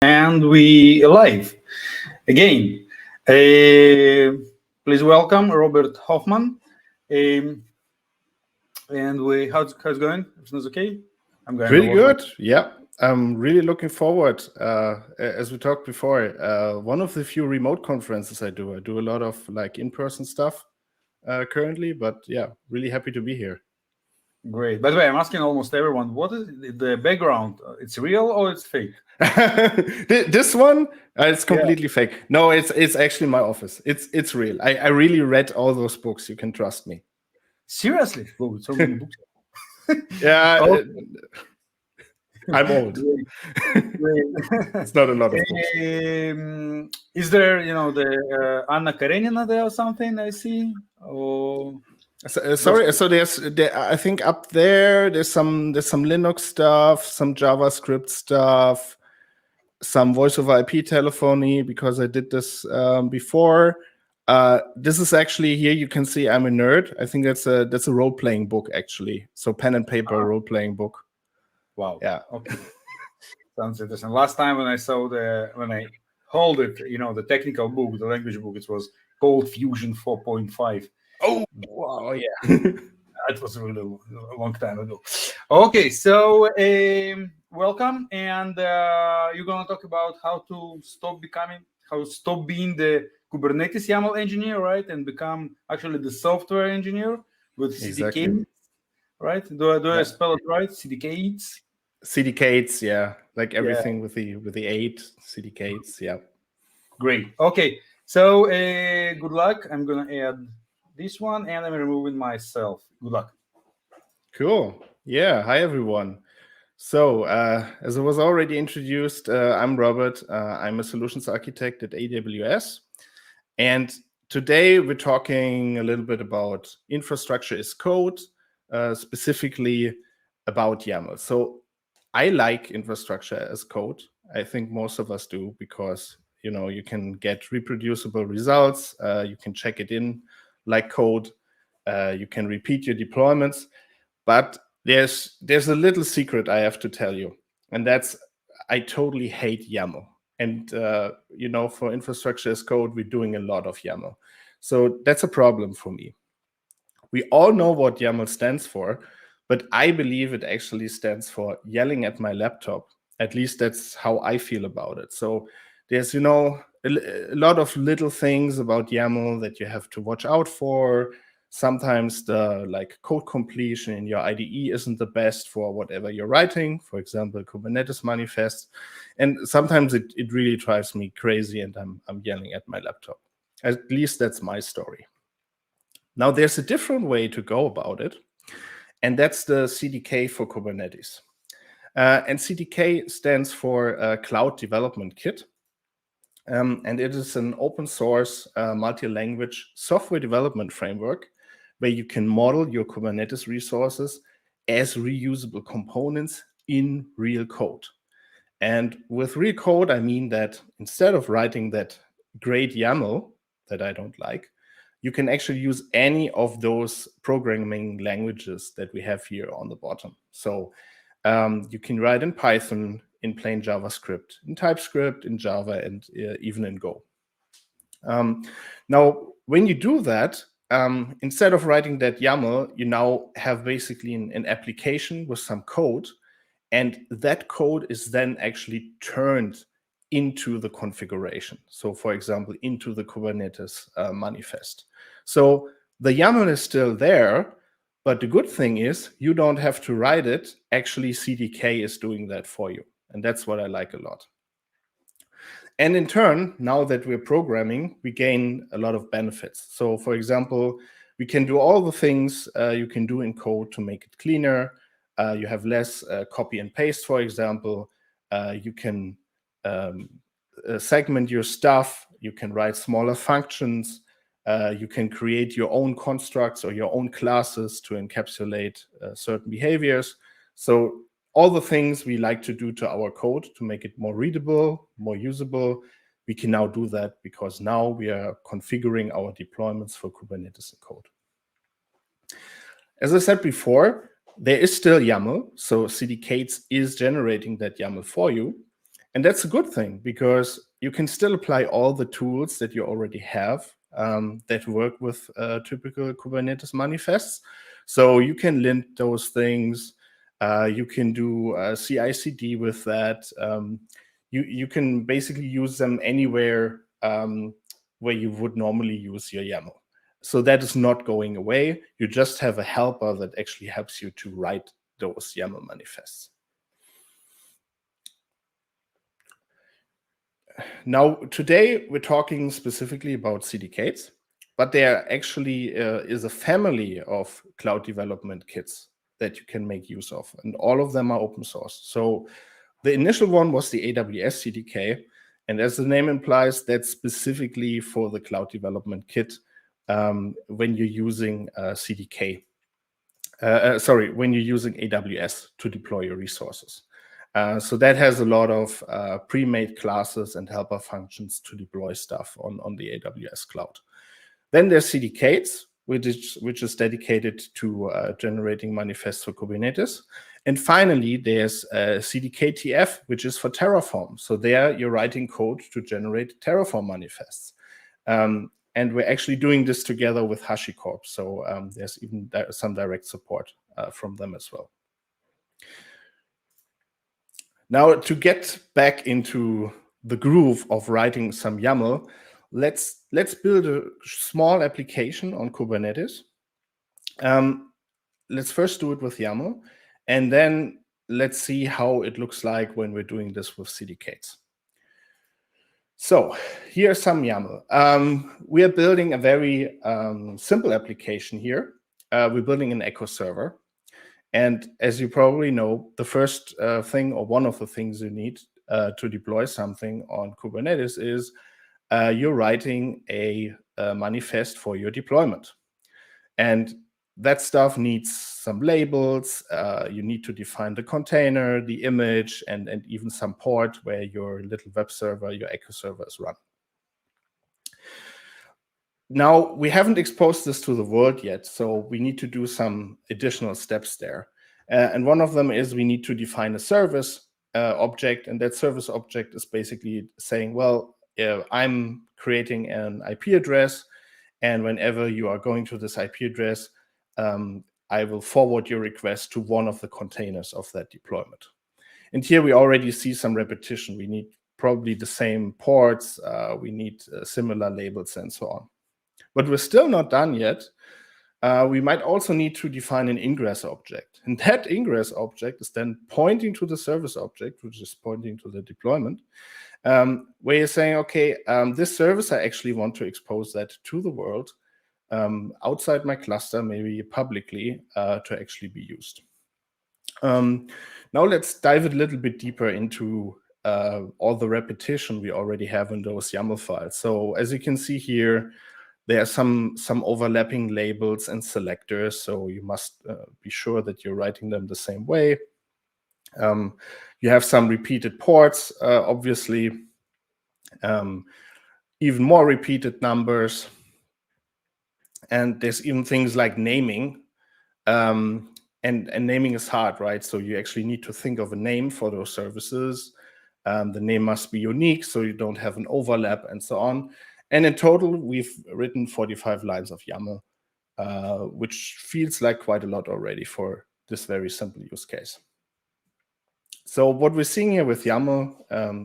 And we live again. Please welcome Robert Hoffmann. And how's it going? Everything's okay? I'm going pretty good. Yeah, I'm really looking forward. As we talked before, one of the few remote conferences I do. I do a lot of like in-person stuff currently, but yeah, really happy to be here. Great. By the way, I'm asking almost everyone, what is the background? It's real or it's fake? This one, it's completely fake. No, it's actually my office. It's real. I really read all those books. You can trust me. Seriously? Oh, so many books. Yeah. Okay. I'm old. It's not a lot of books. Is there, the Anna Karenina there or something I see? Or sorry, so I think up there's some Linux stuff, some JavaScript stuff, some voice over IP telephony, because I did this before. This is actually, here you can see I'm a nerd. I think that's a role-playing book actually. So pen and paper role-playing book. Wow. Yeah. Okay. Sounds interesting. Last time when I hold it, the technical book, the language book, it was called Fusion 4.5. Oh, wow, yeah. That was really a long time ago. Okay, so welcome, and you're gonna talk about how to stop being the Kubernetes YAML engineer, right, and become actually the software engineer with CDK, right? Do I spell it right? CDK8s. CDK8s, yeah, like everything with the 8 CDK8s, yeah. Great. Okay, so good luck. I'm gonna add this one, and I'm removing myself. Good luck. Cool. Yeah. Hi, everyone. So, as I was already introduced, I'm Robert. I'm a solutions architect at AWS, and today we're talking a little bit about infrastructure as code, specifically about YAML. So I like infrastructure as code. I think most of us do, because you can get reproducible results. You can check it in like code. You can repeat your deployments. But there's a little secret I have to tell you, and that's I totally hate YAML. And for infrastructure as code, we're doing a lot of YAML. So that's a problem for me. We all know what YAML stands for, but I believe it actually stands for yelling at my laptop. At least that's how I feel about it. So there's, a lot of little things about YAML that you have to watch out for. Sometimes the code completion in your IDE isn't the best for whatever you're writing, for example, Kubernetes manifest. And sometimes it really drives me crazy, and I'm yelling at my laptop. At least that's my story. Now, there's a different way to go about it, and that's the CDK for Kubernetes. And CDK stands for Cloud Development Kit. And it is an open source, multi-language software development framework where you can model your Kubernetes resources as reusable components in real code. And with real code, I mean that instead of writing that great YAML that I don't like, you can actually use any of those programming languages that we have here on the bottom. So you can write in Python, in plain JavaScript, in TypeScript, in Java, and even in Go. Now, when you do that, instead of writing that YAML, you now have basically an application with some code, and that code is then actually turned into the configuration. So, for example, into the Kubernetes manifest. So the YAML is still there, but the good thing is you don't have to write it. Actually, CDK is doing that for you. And that's what I like a lot. And in turn, now that we're programming, we gain a lot of benefits. So for example, we can do all the things you can do in code to make it cleaner. You have less copy and paste, for example. You can segment your stuff. You can write smaller functions. You can create your own constructs or your own classes to encapsulate certain behaviors. So all the things we like to do to our code to make it more readable, more usable, we can now do that because now we are configuring our deployments for Kubernetes in code. As I said before, there is still YAML. So CDK8s is generating that YAML for you. And that's a good thing, because you can still apply all the tools that you already have that work with typical Kubernetes manifests. So you can lint those things. You can do CI/CD with that. You can basically use them anywhere where you would normally use your YAML. So that is not going away. You just have a helper that actually helps you to write those YAML manifests. Now, today we're talking specifically about CDK8s, but there actually is a family of cloud development kits that you can make use of, and all of them are open source. So the initial one was the AWS CDK, and as the name implies, that's specifically for the cloud development kit when you're using CDK. When you're using AWS to deploy your resources. So that has a lot of pre-made classes and helper functions to deploy stuff on the AWS cloud. Then there's CDK8s, which is dedicated to generating manifests for Kubernetes. And finally, there's CDK8s, which is for Terraform. So there you're writing code to generate Terraform manifests. And we're actually doing this together with HashiCorp. So there's even some direct support from them as well. Now, to get back into the groove of writing some YAML, let's build a small application on Kubernetes. Let's first do it with YAML, and then let's see how it looks like when we're doing this with CDK8s. So here's some YAML. We are building a very simple application here. We're building an echo server. And as you probably know, the first thing, or one of the things you need to deploy something on Kubernetes is you're writing a manifest for your deployment. And that stuff needs some labels. You need to define the container, the image, and even some port where your little web server, your echo server is run. Now, we haven't exposed this to the world yet, so we need to do some additional steps there. And one of them is we need to define a service object, and that service object is basically saying, well, I'm creating an IP address, and whenever you are going to this IP address, I will forward your request to one of the containers of that deployment. And here we already see some repetition. We need probably the same ports, we need similar labels and so on. But we're still not done yet. We might also need to define an ingress object. And that ingress object is then pointing to the service object, which is pointing to the deployment, where you're saying, okay, this service, I actually want to expose that to the world outside my cluster, maybe publicly, to actually be used. Now let's dive a little bit deeper into all the repetition we already have in those YAML files. So as you can see here, there are some overlapping labels and selectors, so you must be sure that you're writing them the same way. You have some repeated ports, obviously, even more repeated numbers. And there's even things like naming. And naming is hard, right? So you actually need to think of a name for those services. The name must be unique, so you don't have an overlap and so on. And in total, we've written 45 lines of YAML, which feels like quite a lot already for this very simple use case. So what we're seeing here with YAML,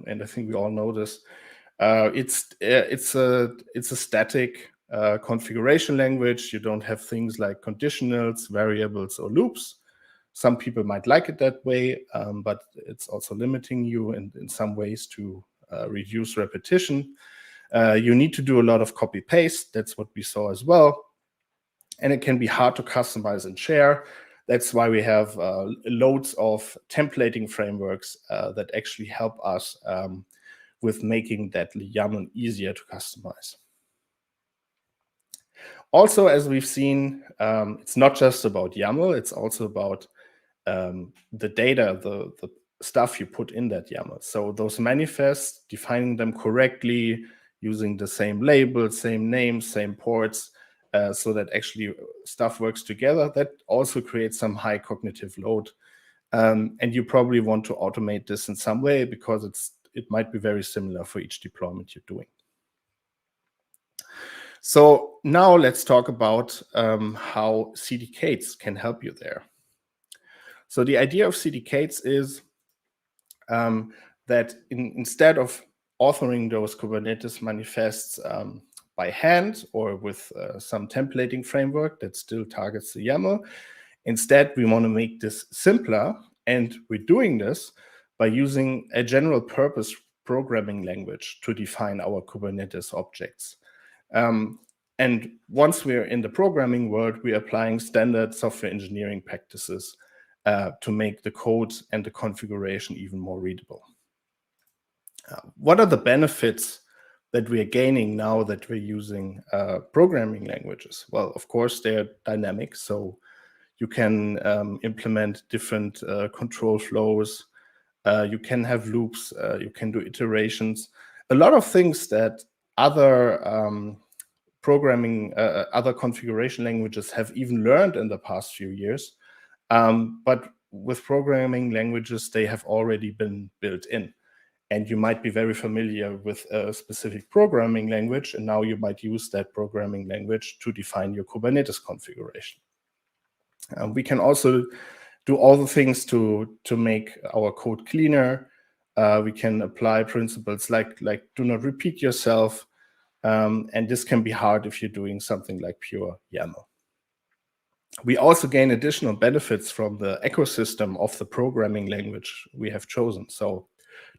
and I think we all know this, it's a static configuration language. You don't have things like conditionals, variables, or loops. Some people might like it that way, but it's also limiting you in some ways to reduce repetition. You need to do a lot of copy-paste. That's what we saw as well. And it can be hard to customize and share. That's why we have loads of templating frameworks that actually help us with making that YAML easier to customize. Also, as we've seen, it's not just about YAML, it's also about the data, the stuff you put in that YAML. So those manifests, defining them correctly, using the same labels, same names, same ports, so that actually stuff works together. That also creates some high cognitive load. And you probably want to automate this in some way because it's it might be very similar for each deployment you're doing. So now let's talk about how CDK8s can help you there. So the idea of CDK8s is that instead of authoring those Kubernetes manifests by hand or with some templating framework that still targets the YAML, instead we want to make this simpler, and we're doing this by using a general purpose programming language to define our Kubernetes objects. And once we're in the programming world, we're applying standard software engineering practices to make the code and the configuration even more readable. What are the benefits that we are gaining now that we're using programming languages? Well, of course, they're dynamic, so you can implement different control flows. You can have loops. You can do iterations. A lot of things that other other configuration languages have even learned in the past few years. But with programming languages, they have already been built in. And you might be very familiar with a specific programming language, and now you might use that programming language to define your Kubernetes configuration. We can also do all the things to make our code cleaner. We can apply principles like do not repeat yourself. And this can be hard if you're doing something like pure YAML. We also gain additional benefits from the ecosystem of the programming language we have chosen. So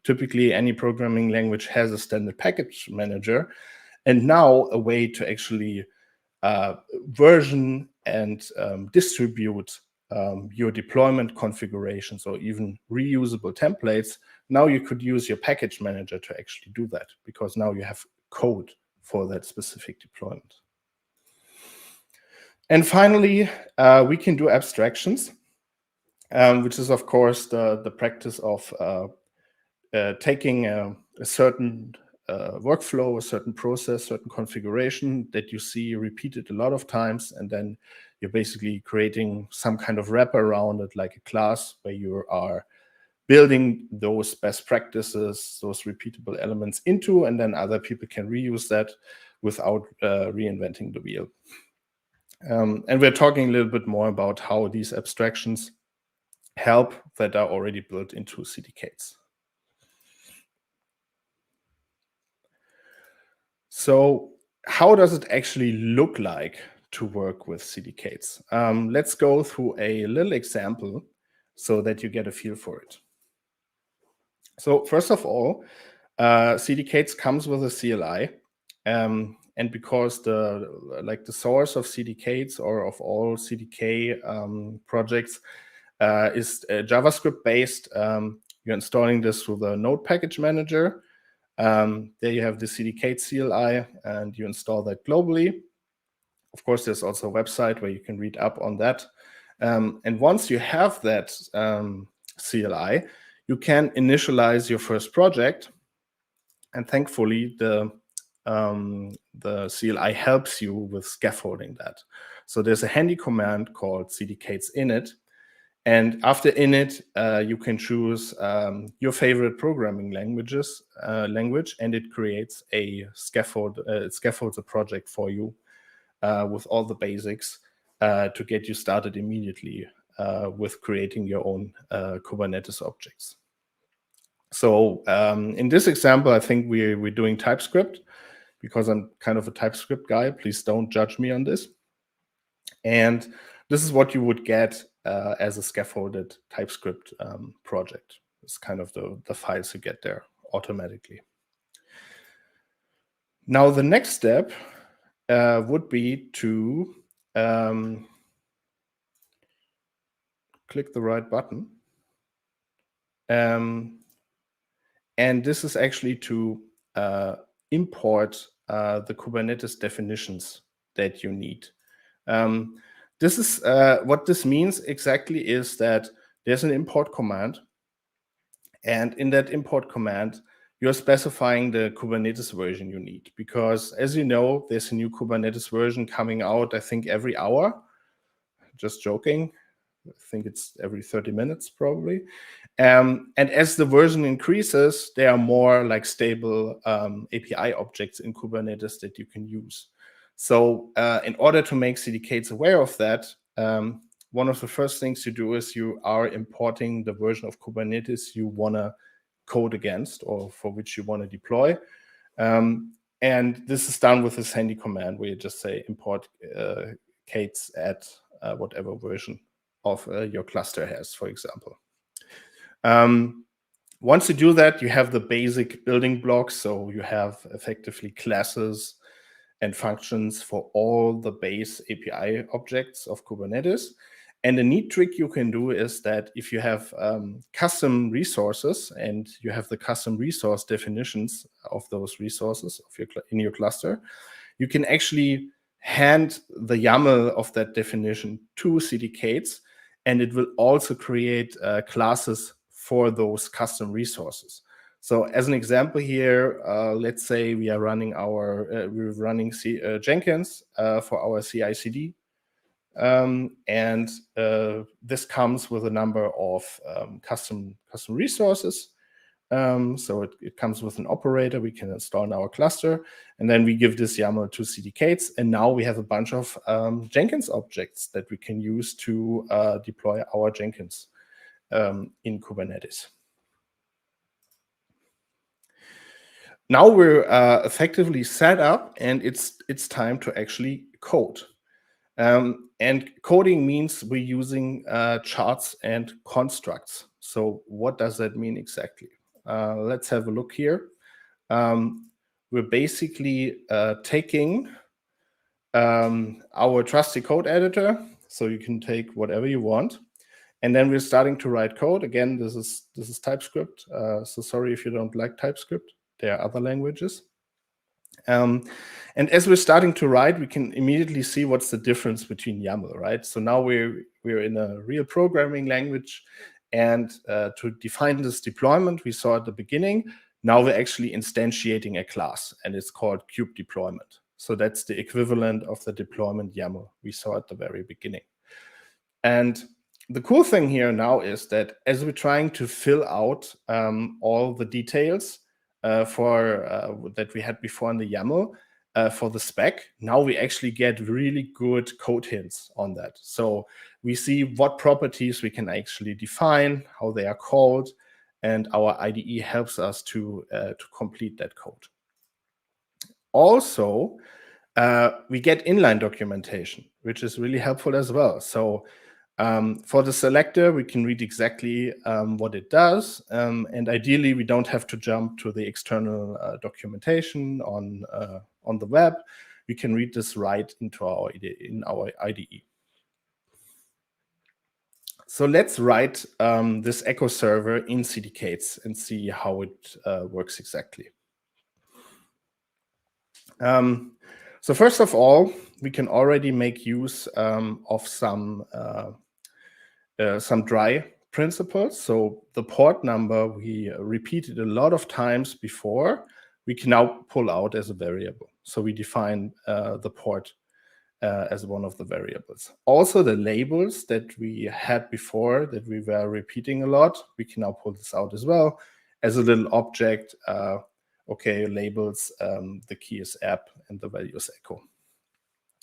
typically, any programming language has a standard package manager, and now a way to actually version and distribute your deployment configurations or even reusable templates. Now you could use your package manager to actually do that, because now you have code for that specific deployment. And finally, we can do abstractions, which is, of course, the practice of taking a certain workflow, a certain process, certain configuration that you see repeated a lot of times, and then you're basically creating some kind of wrapper around it, like a class where you are building those best practices, those repeatable elements into, and then other people can reuse that without reinventing the wheel. And we're talking a little bit more about how these abstractions help that are already built into CDK8s. So how does it actually look like to work with CDK8s? Let's go through a little example so that you get a feel for it. So first of all, CDK8s comes with a CLI. And because the source of CDK8s or of all CDK projects is JavaScript based, you're installing this through the Node package manager. There you have the CDK8 CLI, and you install that globally. Of course, there's also a website where you can read up on that. And once you have that CLI, you can initialize your first project. And thankfully, the CLI helps you with scaffolding that. So there's a handy command called CDK8s init. And after init, you can choose your favorite programming language, and it creates a scaffold. It scaffolds a project for you with all the basics to get you started immediately with creating your own Kubernetes objects. So in this example, I think we're doing TypeScript, because I'm kind of a TypeScript guy. Please don't judge me on this. And this is what you would get as a scaffolded TypeScript project. It's kind of the files you get there automatically. Now, the next step would be to click the right button. And this is actually to import the Kubernetes definitions that you need. This is what this means exactly is that there's an import command. And in that import command, you're specifying the Kubernetes version you need. Because as you know, there's a new Kubernetes version coming out, I think, every hour. Just joking. think it's every 30 minutes probably. And as the version increases, there are more like stable API objects in Kubernetes that you can use. So in order to make CDK8s aware of that, one of the first things you do is you are importing the version of Kubernetes you want to code against or for which you want to deploy. And this is done with this handy command where you just say import K8s at whatever version of your cluster has, for example. Once you do that, you have the basic building blocks. So you have effectively classes and functions for all the base API objects of Kubernetes. And a neat trick you can do is that if you have custom resources and you have the custom resource definitions of those resources in your cluster, you can actually hand the YAML of that definition to CDK8s, and it will also create classes for those custom resources. So as an example here, let's say we are running Jenkins for our CI/CD, and this comes with a number of custom resources. So it comes with an operator we can install in our cluster, and then we give this YAML to CDK8s, and now we have a bunch of Jenkins objects that we can use to deploy our Jenkins in Kubernetes. Now we're effectively set up, and it's time to actually code. And coding means we're using charts and constructs. So what does that mean exactly? Let's have a look here. We're basically taking our trusty code editor, so you can take whatever you want, and then we're starting to write code. Again, this is TypeScript. So sorry if you don't like TypeScript. There are other languages. And as we're starting to write, we can immediately see what's the difference between YAML, right? So now we're in a real programming language, and to define this deployment we saw at the beginning, now we're actually instantiating a class, and it's called kube deployment. So that's the equivalent of the deployment YAML we saw at the very beginning. And the cool thing here now is that as we're trying to fill out all the details that we had before in the YAML for the spec, now we actually get really good code hints on that. So we see what properties we can actually define, how they are called, and our IDE helps us to complete that code. Also, we get inline documentation, which is really helpful as well. So for the selector, we can read exactly what it does, and ideally we don't have to jump to the external documentation on the web. We can read this right into our IDE. So let's write this echo server in CDK8s and see how it works exactly. So first of all, we can already make use of some dry principles. So the port number we repeated a lot of times before, we can now pull out as a variable. So we define the port as one of the variables. Also the labels that we had before that we were repeating a lot, we can now pull this out as well as a little object. Okay, labels, the key is app and the value is echo.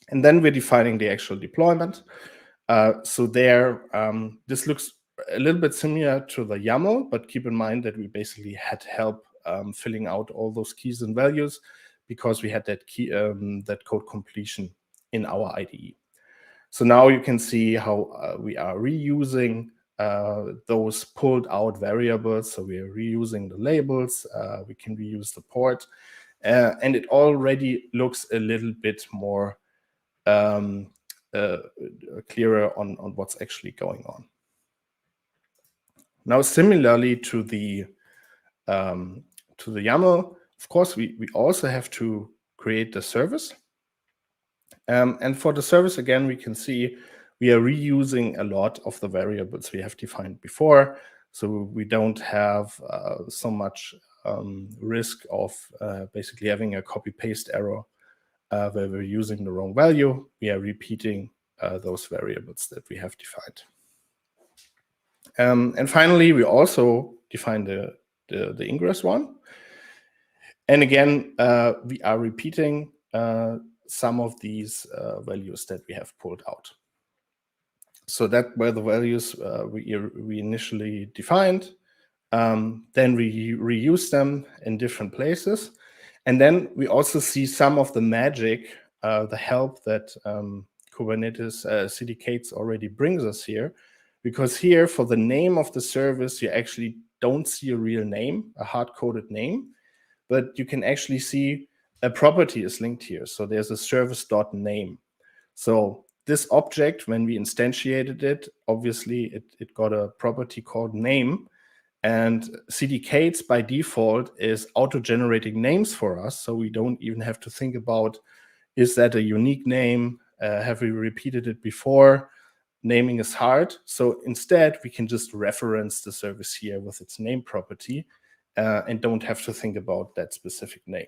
And then we're defining the actual deployment. So there, this looks a little bit similar to the YAML, but keep in mind that we basically had help filling out all those keys and values because we had that that code completion in our IDE. So now you can see how we are reusing those pulled out variables. So we are reusing the labels, we can reuse the port, and it already looks a little bit more clearer on what's actually going on. Now, similarly to the YAML, of course, we also have to create the service. And for the service, again, we can see we are reusing a lot of the variables we have defined before. So we don't have so much risk of basically having a copy-paste error where we're using the wrong value. We are repeating those variables that we have defined. And finally, we also define the ingress one. And again, we are repeating some of these values that we have pulled out. So that were the values we initially defined. Then we reuse them in different places. And then we also see some of the magic, the help that Kubernetes CDK8s already brings us here. Because here, for the name of the service, you actually don't see a real name, a hard-coded name, but you can actually see a property is linked here. So there's a service.name. So this object, when we instantiated it, obviously it got a property called name. And CDK8s by default is auto-generating names for us. So we don't even have to think about, is that a unique name? Have we repeated it before? Naming is hard. So instead, we can just reference the service here with its name property and don't have to think about that specific name.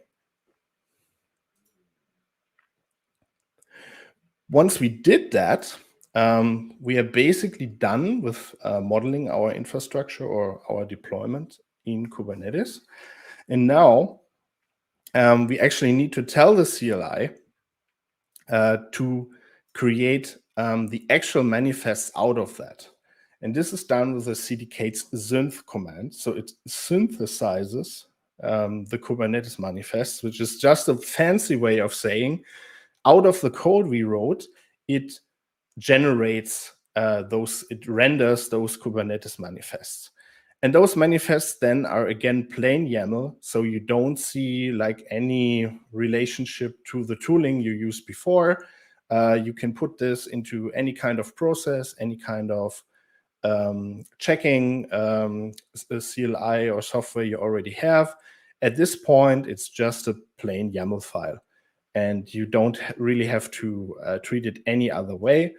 Once we did that, we are basically done with modeling our infrastructure or our deployment in Kubernetes. And now we actually need to tell the CLI to create the actual manifests out of that. And this is done with the CDK8s synth command. So it synthesizes the Kubernetes manifest, which is just a fancy way of saying, out of the code we wrote, it generates it renders those Kubernetes manifests. And those manifests then are again plain YAML, so you don't see like any relationship to the tooling you used before. You can put this into any kind of process, any kind of checking CLI or software you already have. At this point, it's just a plain YAML file. And you don't really have to treat it any other way.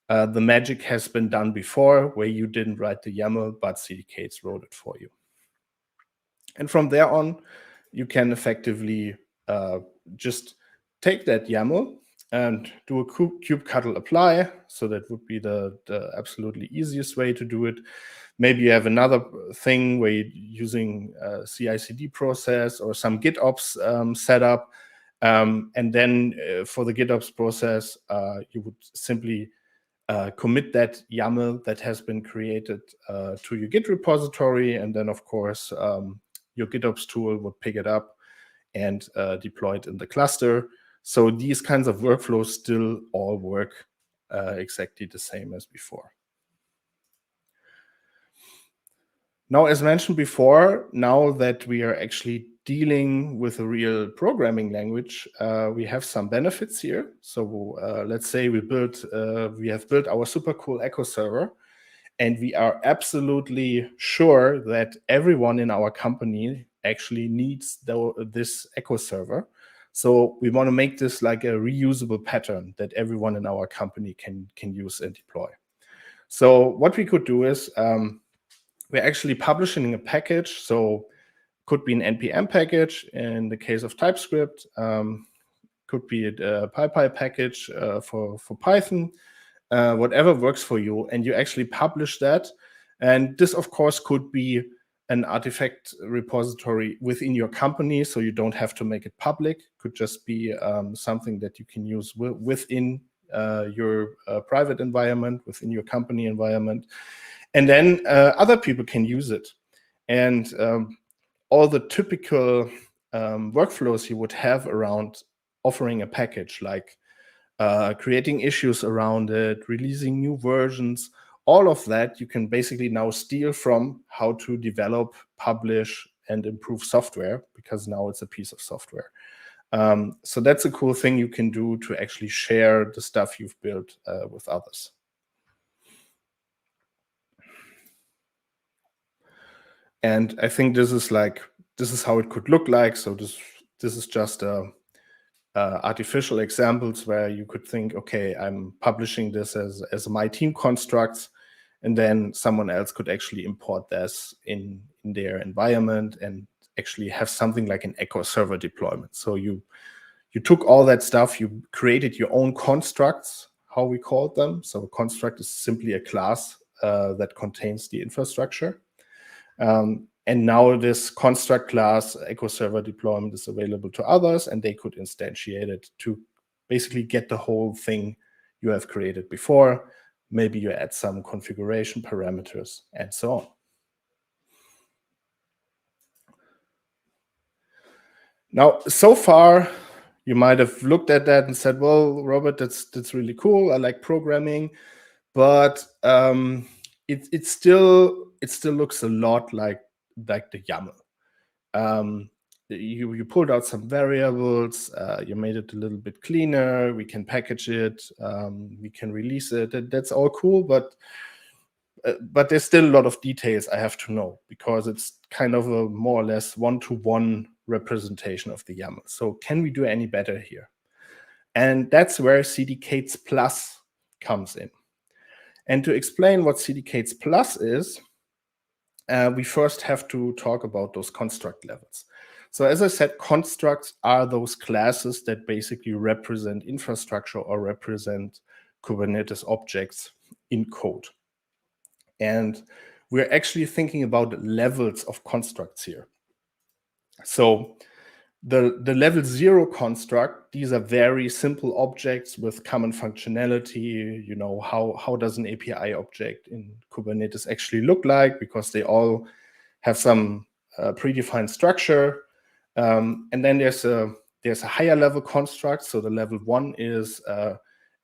The magic has been done before, where you didn't write the YAML, but CDK8s wrote it for you. And from there on, you can effectively just take that YAML and do a kubectl apply. So that would be the absolutely easiest way to do it. Maybe you have another thing where you're using a CI/CD process or some GitOps setup. And then for the GitOps process, you would simply commit that YAML that has been created to your Git repository. And then, of course, your GitOps tool would pick it up and deploy it in the cluster. So these kinds of workflows still all work exactly the same as before. Now, as mentioned before, now that we are actually dealing with a real programming language, we have some benefits here. So let's say we have built our super cool Echo server, and we are absolutely sure that everyone in our company actually needs this Echo server. So we want to make this like a reusable pattern that everyone in our company can use and deploy. So what we could do is we're actually publishing a package. So could be an NPM package in the case of TypeScript, could be a PyPy package for Python, whatever works for you. And you actually publish that. And this, of course, could be an artifact repository within your company, so you don't have to make it public. Could just be something that you can use within your private environment, within your company environment. And then other people can use it. And all the typical workflows you would have around offering a package, like creating issues around it, releasing new versions, all of that you can basically now steal from how to develop, publish, and improve software, because now it's a piece of software. So that's a cool thing you can do to actually share the stuff you've built with others. And I think this is how it could look like. So this is just artificial examples where you could think, okay, I'm publishing this as my team constructs, and then someone else could actually import this in their environment and actually have something like an Echo server deployment. So you took all that stuff, you created your own constructs, how we called them. So a construct is simply a class that contains the infrastructure. And now this construct class echo server deployment is available to others, and they could instantiate it to basically get the whole thing you have created before. Maybe you add some configuration parameters and so on. Now, so far, you might have looked at that and said, well, Robert, that's really cool. I like programming, but it still looks a lot like the YAML. You pulled out some variables, you made it a little bit cleaner, we can package it, we can release it. That's all cool, but there's still a lot of details I have to know, because it's kind of a more or less one-to-one representation of the YAML. So can we do any better here? And that's where CDK8s Plus comes in. And to explain what CDK8s Plus is, we first have to talk about those construct levels. So as I said, constructs are those classes that basically represent infrastructure or represent Kubernetes objects in code. And we're actually thinking about levels of constructs here. So the level 0 construct, these are very simple objects with common functionality. You know, how does an API object in Kubernetes actually look like? Because they all have some predefined structure. And then there's a higher level construct. So the level 1 is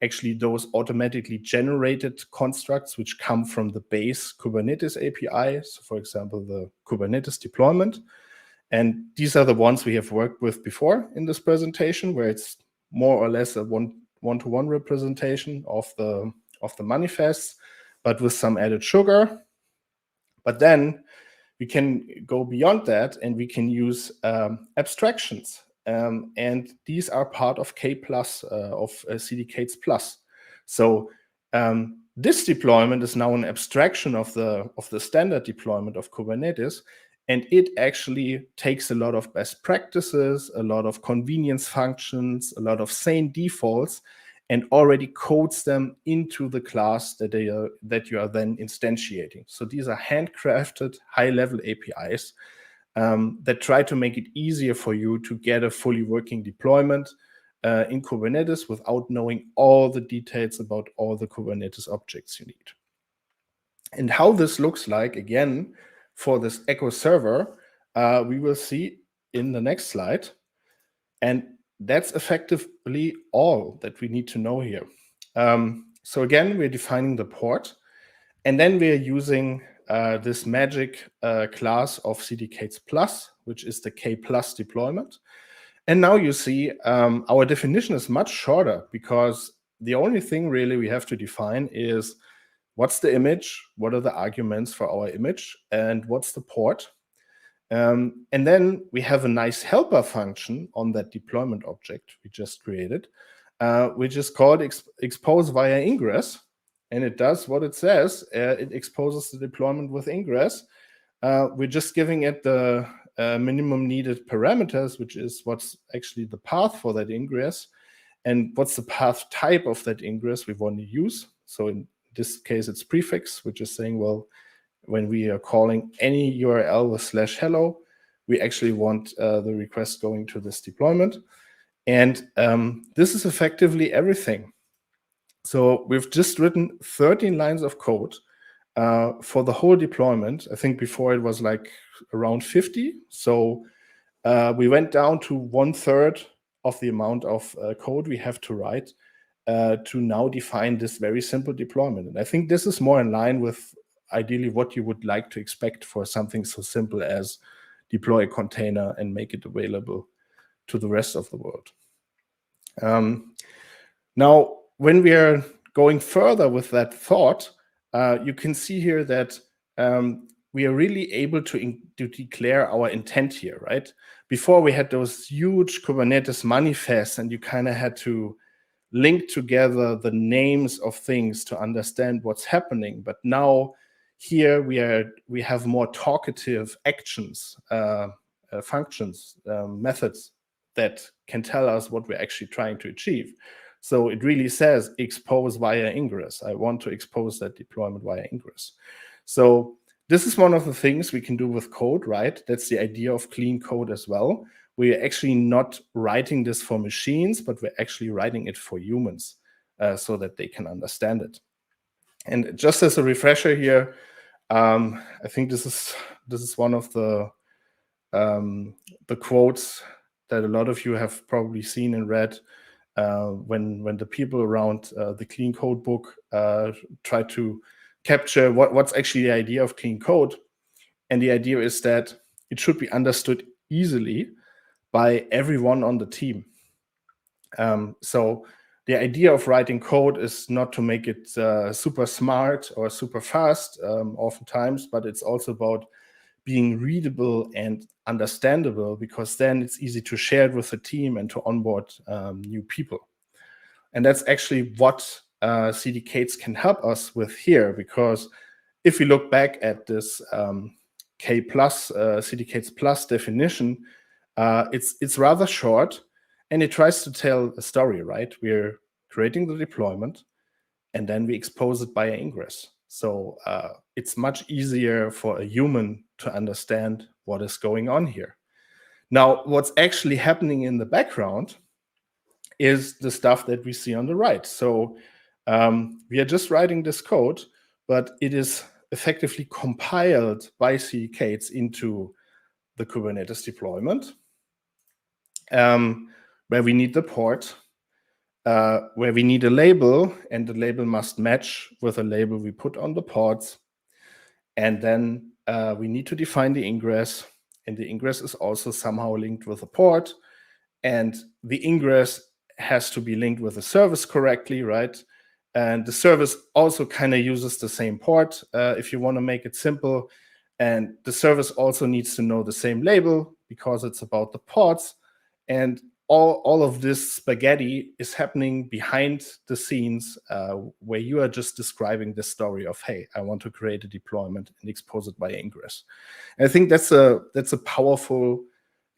actually those automatically generated constructs which come from the base Kubernetes API. So for example, the Kubernetes deployment. And these are the ones we have worked with before in this presentation, where it's more or less a one-to-one representation of the manifests, but with some added sugar. But then we can go beyond that, and we can use abstractions. And these are part of K plus of CDK8s Plus. So this deployment is now an abstraction of the standard deployment of Kubernetes, and it actually takes a lot of best practices, a lot of convenience functions, a lot of sane defaults, and already codes them into the class that you are then instantiating. So these are handcrafted high-level APIs that try to make it easier for you to get a fully working deployment in Kubernetes without knowing all the details about all the Kubernetes objects you need. And how this looks like, again, for this Echo server, we will see in the next slide. And that's effectively all that we need to know here. So again, we're defining the port, and then we're using this magic class of CDK8s Plus, which is the K plus deployment. And now you see our definition is much shorter, because the only thing really we have to define is what's the image, what are the arguments for our image, and what's the port. And then we have a nice helper function on that deployment object we just created, which is called expose via ingress. And it does what it says. It exposes the deployment with ingress. We're just giving it the minimum needed parameters, which is what's actually the path for that ingress, and what's the path type of that ingress we want to use. So in this case, it's prefix, which is saying, well, when we are calling any URL with /hello, we actually want the request going to this deployment. And this is effectively everything. So we've just written 13 lines of code for the whole deployment. I think before it was like around 50. So we went down to 1/3 of the amount of code we have to write to now define this very simple deployment. And I think this is more in line with ideally what you would like to expect for something so simple as deploy a container and make it available to the rest of the world. Now, when we are going further with that thought, you can see here that we are really able to declare our intent here, right? Before we had those huge Kubernetes manifests, and you kind of had to link together the names of things to understand what's happening. But now here we have more talkative actions, functions, methods that can tell us what we're actually trying to achieve. So it really says expose via ingress. I want to expose that deployment via ingress. So this is one of the things we can do with code, right? That's the idea of clean code as well. We're actually not writing this for machines, but we're actually writing it for humans so that they can understand it. And just as a refresher here, I think this is one of the quotes that a lot of you have probably seen and read when the people around the clean code book try to capture what's actually the idea of clean code. And the idea is that it should be understood easily by everyone on the team. So the idea of writing code is not to make it super smart or super fast oftentimes, but it's also about being readable and understandable, because then it's easy to share it with the team and to onboard new people. And that's actually what CDK8s can help us with here, because if we look back at this K plus CDK8s plus definition, it's rather short, and it tries to tell a story, right? We're creating the deployment, and then we expose it via ingress. So it's much easier for a human to understand what is going on here. Now, what's actually happening in the background is the stuff that we see on the right. So we are just writing this code, but it is effectively compiled by CDK8s into the Kubernetes deployment, where we need the port, where we need a label, and the label must match with a label we put on the ports. And then we need to define the ingress, and the ingress is also somehow linked with a port, and the ingress has to be linked with the service correctly, right? And the service also kind of uses the same port if you want to make it simple. And the service also needs to know the same label because it's about the ports. And all of this spaghetti is happening behind the scenes where you are just describing the story of, hey, I want to create a deployment and expose it by ingress. And I think that's a powerful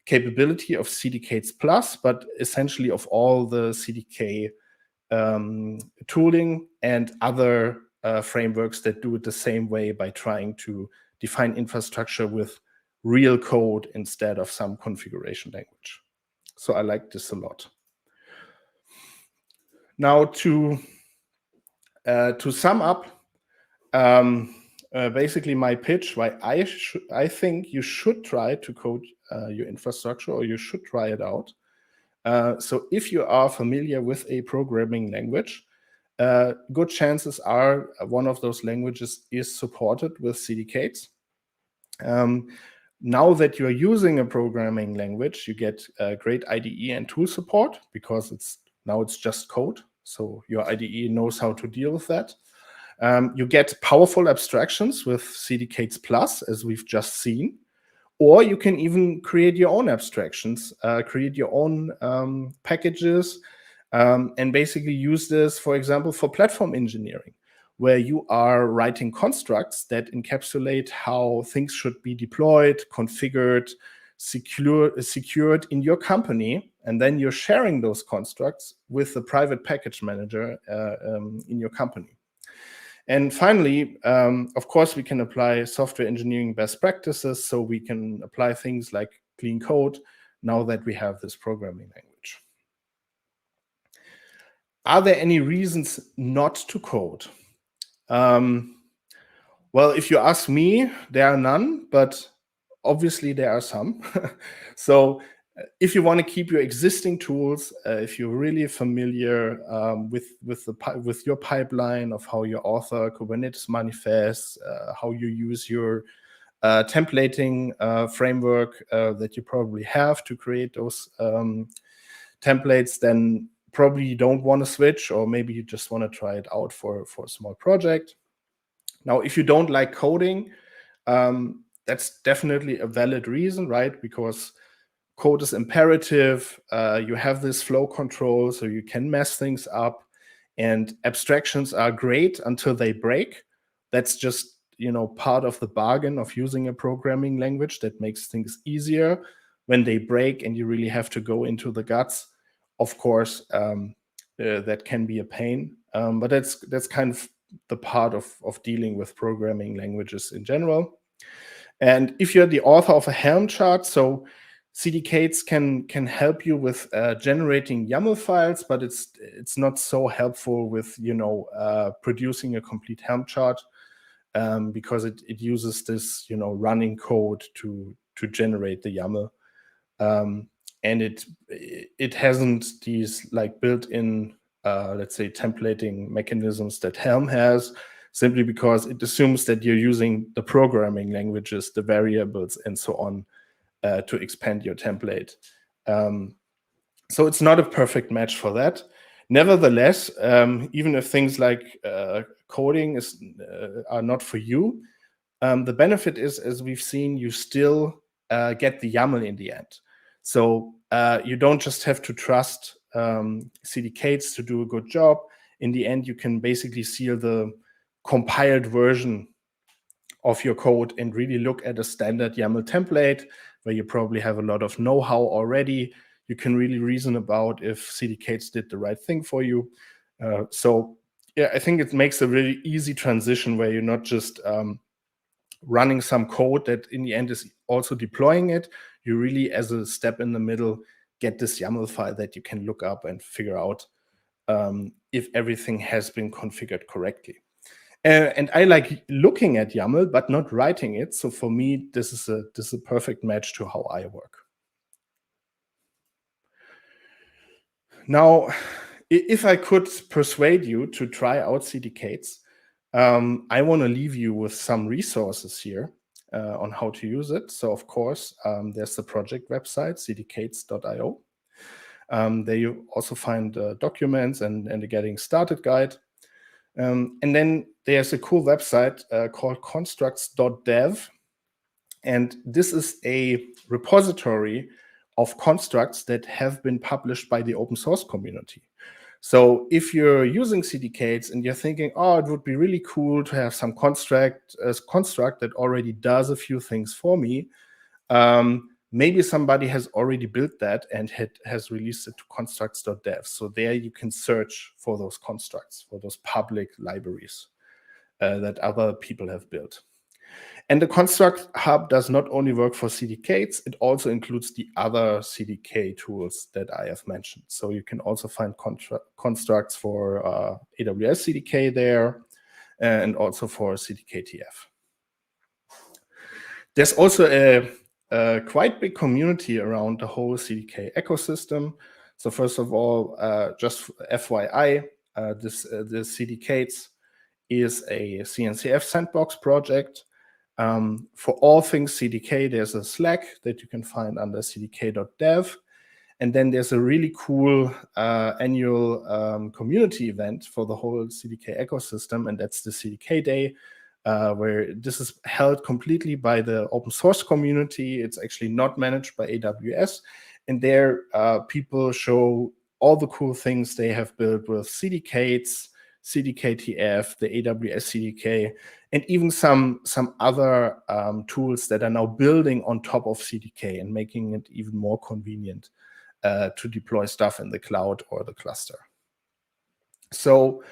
capability of CDK8s Plus, but essentially of all the CDK tooling and other frameworks that do it the same way by trying to define infrastructure with real code instead of some configuration language. So I like this a lot. Now to sum up, basically my pitch why I think you should try to code your infrastructure, or you should try it out. So if you are familiar with a programming language, good chances are one of those languages is supported with CDK8s. Now that you're using a programming language, you get great IDE and tool support, because it's just code. So your IDE knows how to deal with that. You get powerful abstractions with CDK8s Plus, as we've just seen. Or you can even create your own abstractions, create your own packages, and basically use this, for example, for platform engineering, where you are writing constructs that encapsulate how things should be deployed, configured, secured in your company, and then you're sharing those constructs with the private package manager in your company. And finally, of course, we can apply software engineering best practices, so we can apply things like clean code now that we have this programming language. Are there any reasons not to code? Well, if you ask me, there are none, but obviously there are some. So if you want to keep your existing tools, if you're really familiar with your pipeline of how you author Kubernetes manifests, how you use your templating framework that you probably have to create those templates, then probably you don't want to switch, or maybe you just want to try it out for a small project. Now, if you don't like coding, that's definitely a valid reason, right? Because code is imperative. You have this flow control, so you can mess things up, and abstractions are great until they break. That's just, part of the bargain of using a programming language that makes things easier. When they break and you really have to go into the guts, of course, that can be a pain. But that's kind of the part of dealing with programming languages in general. And if you're the author of a Helm chart, so CDK8s can help you with generating YAML files, but it's not so helpful with producing a complete Helm chart, because it uses this running code to generate the YAML, and it hasn't these like built-in let's say templating mechanisms that Helm has, simply because it assumes that you're using the programming languages, the variables, and so on to expand your template. So it's not a perfect match for that. Nevertheless, even if things like coding are not for you, the benefit is, as we've seen, you still get the YAML in the end. So you don't just have to trust CDK8s to do a good job. In the end, you can basically see the compiled version of your code and really look at a standard YAML template where you probably have a lot of know-how already. You can really reason about if CDK8s did the right thing for you. So yeah, I think it makes a really easy transition where you're not just running some code that in the end is also deploying it. You really, as a step in the middle, get this YAML file that you can look up and figure out if everything has been configured correctly. And I like looking at YAML, but not writing it. So for me, this is a perfect match to how I work. Now, if I could persuade you to try out CDK8s, I want to leave you with some resources here on how to use it. So of course, there's the project website, cdk8s.io. There you also find documents and a getting started guide. And then there's a cool website called constructs.dev. And this is a repository of constructs that have been published by the open source community. So if you're using CDK8s and you're thinking, oh, it would be really cool to have some construct that already does a few things for me, maybe somebody has already built that and has released it to constructs.dev. So there you can search for those constructs, for those public libraries that other people have built. And the Construct Hub does not only work for CDK8s, it also includes the other CDK tools that I have mentioned. So you can also find constructs for AWS CDK there, and also for CDK-TF. There's also a quite big community around the whole CDK ecosystem. So first of all, just FYI, the CDK8s is a CNCF sandbox project. For all things CDK, there's a Slack that you can find under cdk.dev. And then there's a really cool annual community event for the whole CDK ecosystem, and that's the CDK Day, where this is held completely by the open source community. It's actually not managed by AWS. And there people show all the cool things they have built with CDK8s, CDK-TF, the AWS CDK, and even some other tools that are now building on top of CDK and making it even more convenient to deploy stuff in the cloud or the cluster. So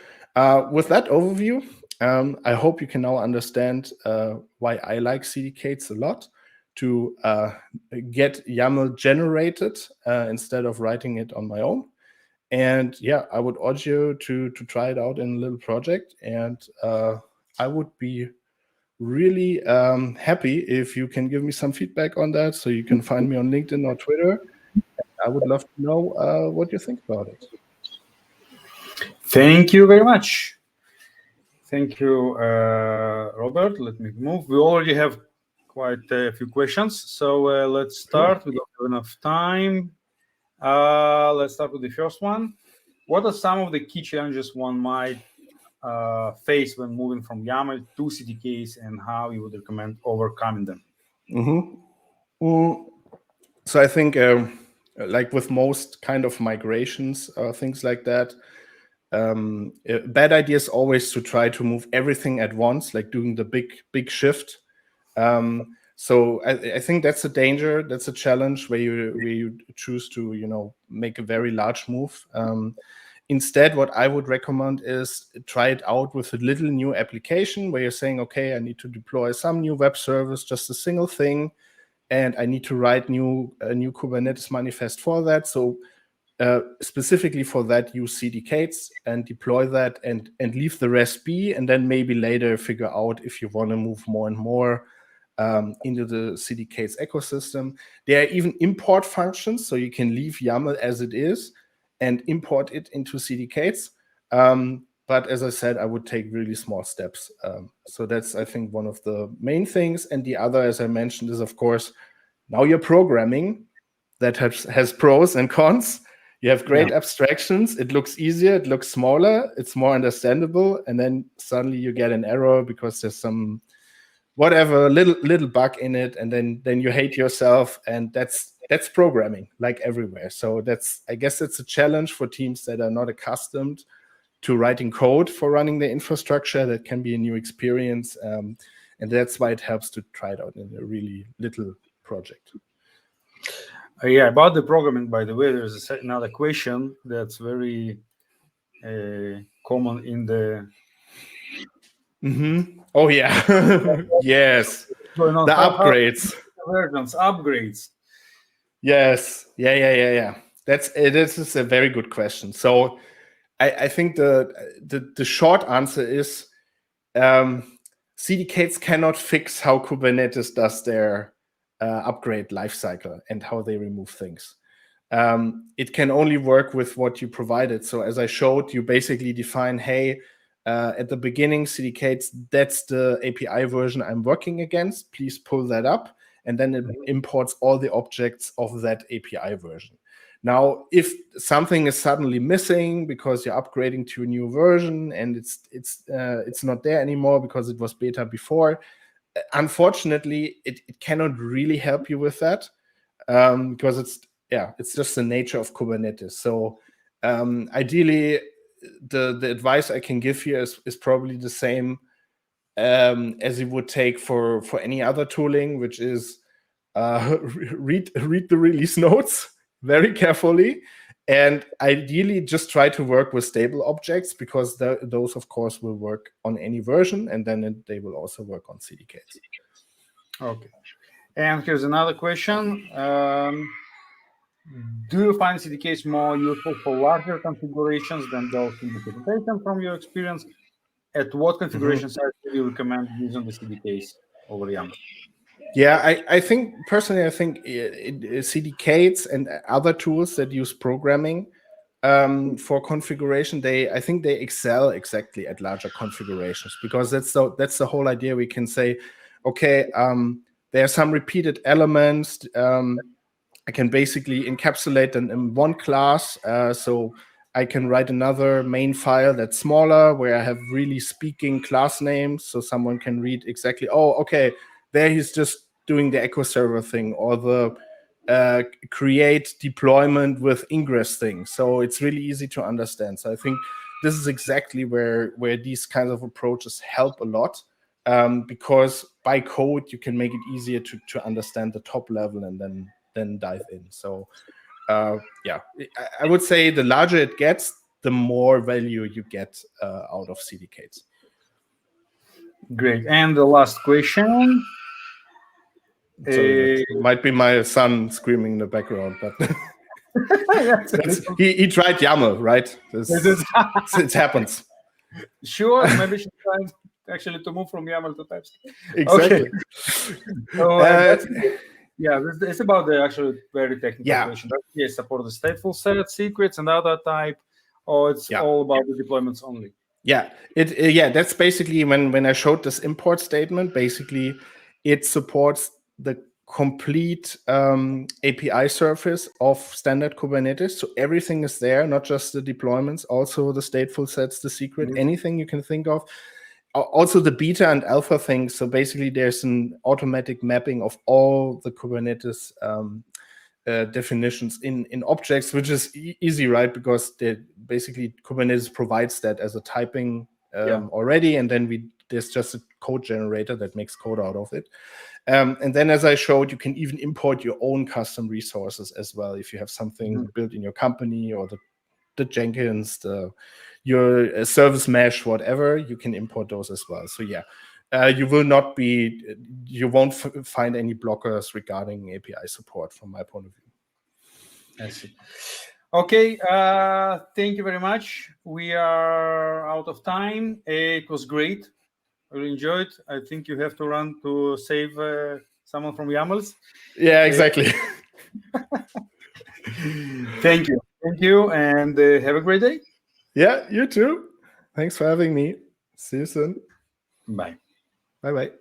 with that overview, I hope you can now understand why I like CDK8s a lot, to get YAML generated instead of writing it on my own. And yeah, I would urge you to try it out in a little project. And I would be really happy if you can give me some feedback on that. So you can find me on LinkedIn or Twitter. I would love to know what you think about it. Thank you very much. Thank you, Robert. Let me move. We already have quite a few questions. So let's start. We don't have enough time. Let's start with the first one. What are some of the key challenges one might face when moving from YAML to CDKs, and how you would recommend overcoming them? So I think, like with most kind of migrations, things like that, bad idea is always to try to move everything at once, like doing the big shift. So I think that's a danger. That's a challenge where you choose to make a very large move. Instead, what I would recommend is try it out with a little new application where you're saying, okay, I need to deploy some new web service, just a single thing, and I need to write a new Kubernetes manifest for that. So specifically for that, use CDK8s and deploy that and leave the rest be, and then maybe later figure out if you want to move more and more into the CDK8s ecosystem. There are even import functions, so you can leave YAML as it is and import it into CDK8s. But as I said, I would take really small steps. So that's, I think, one of the main things. And the other, as I mentioned, is, of course, now you're programming. That has pros and cons. You have great abstractions. It looks easier. It looks smaller. It's more understandable. And then suddenly you get an error because there's some whatever little bug in it, and then you hate yourself. And that's programming, like everywhere. So I guess it's a challenge for teams that are not accustomed to writing code for running the infrastructure. That can be a new experience, and that's why it helps to try it out in a really little project. About the programming, by the way, there's another question that's very common in the. Mm-hmm. Oh yeah, yes. The upgrades. Versions, upgrades. Yes, yeah. This is a very good question. So I think the short answer is CDK8s cannot fix how Kubernetes does their upgrade lifecycle and how they remove things. It can only work with what you provided. So as I showed, you basically define, hey, at the beginning, CDK8s, that's the API version I'm working against. Please pull that up. And then it imports all the objects of that API version. Now, if something is suddenly missing because you're upgrading to a new version and it's not there anymore because it was beta before, unfortunately, it cannot really help you with that because it's just the nature of Kubernetes. So ideally, the advice I can give here is probably the same as you would take for any other tooling, which is read the release notes very carefully, and ideally just try to work with stable objects, because those, of course, will work on any version, and then they will also work on CDKs. Okay. And here's another question. Do you find CDKs more useful for larger configurations than those in the presentation from your experience? At what configuration size do you recommend using the CDKs over YAML? Yeah, I think personally, CDKs and other tools that use programming for configuration, I think they excel exactly at larger configurations, because that's the whole idea. We can say, okay, there are some repeated elements. I can basically encapsulate them in one class. So I can write another main file that's smaller, where I have really speaking class names, so someone can read exactly, oh, okay, there he's just doing the echo server thing, or the create deployment with ingress thing. So it's really easy to understand. So I think this is exactly where these kinds of approaches help a lot, because by code you can make it easier to understand the top level and then dive in. So I would say the larger it gets, the more value you get out of CDKs. Great. And the last question. Sorry, that might be my son screaming in the background, but he tried YAML, right? It happens. Sure, maybe she tried actually to move from YAML to TypeScript. Exactly. Okay. So it's about the actually very technical question. Yes, support the stateful set, secrets, and other type, or it's all about the deployments only. Yeah, that's basically when I showed this import statement. Basically, it supports the complete API surface of standard Kubernetes. So everything is there, not just the deployments, also the stateful sets, the secret, anything you can think of. Also the beta and alpha things. So basically, there's an automatic mapping of all the Kubernetes definitions in objects, which is easy, right? Because basically Kubernetes provides that as a typing already, and then there's just a code generator that makes code out of it. And then, as I showed, you can even import your own custom resources as well if you have something built in your company, or the the Jenkins, your service mesh, whatever, you can import those as well. So yeah, you won't find any blockers regarding API support from my point of view. I see. Okay, thank you very much. We are out of time. It was great. I really enjoyed. I think you have to run to save someone from YAMLs. Yeah, exactly. Thank you, and have a great day. Yeah, you too. Thanks for having me. See you soon. Bye. Bye-bye.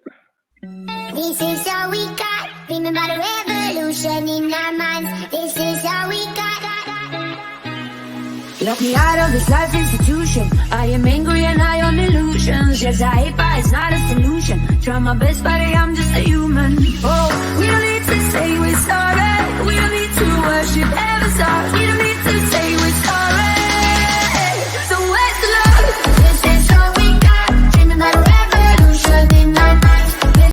This is all we got. Remember the revolution in our minds. This is all we got. Lock me out of this life institution. I am angry and high on illusions. Yes, I hate, but it's not a solution. Try my best, but I'm just a human. Oh.